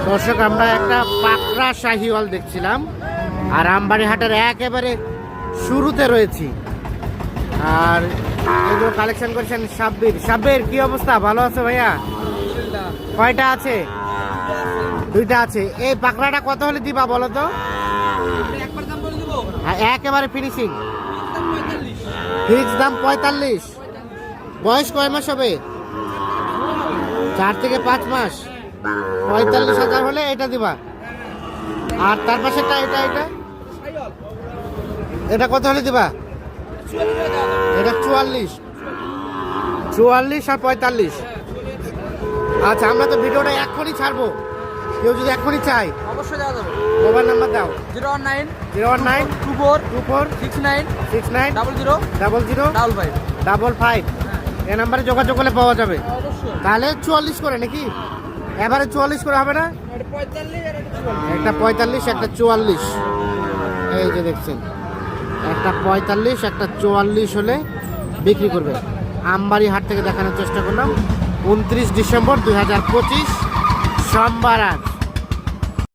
দর্শক আমরা একটা পাকড়া শাহিওয়াল দেখছিলাম, আর আমবাড়ি হাটের একেবারে শুরুতে রয়েছি। আর এগুলো কালেকশন করেছেন সাব্বির। সাব্বির কি অবস্থা, ভালো আছে ভাইয়া? কয়টা আছে? দুইটা আছে। এই পাকড়াটা কত হলে দিবা বলো তো? একেবারে ফিনিশিং। ফিক্স দাম 45। বয়স কয় মাস হবে? 4 থেকে 5 মাস। 45,000 হলে এটা দিবা। আর তার পাশেটা এটা এটা এটা কত হলে দিবা? এটা 44 আর 45। আচ্ছা, আমরা তো ভিডিওটা এখনই ছাড়বো, কেউ যদি এখনই চাই অবশ্যই দেওয়া যাবে। মোবাইল নাম্বার দাও। 019 24 69 69 00 00 55। 55। এই নাম্বারে যোগাযোগ করলে পাওয়া যাবে। অবশ্যই। তাহলে 44 করে নাকি? এবারে 44 করে হবে না? একটা 45 একটা 44। এই যে দেখছেন, একটা 45 একটা 44 হলে বিক্রি করবে। আমবাড়ি হাট থেকে দেখানোর চেষ্টা করলাম। 29 ডিসেম্বর 2025 সোমবার আজ।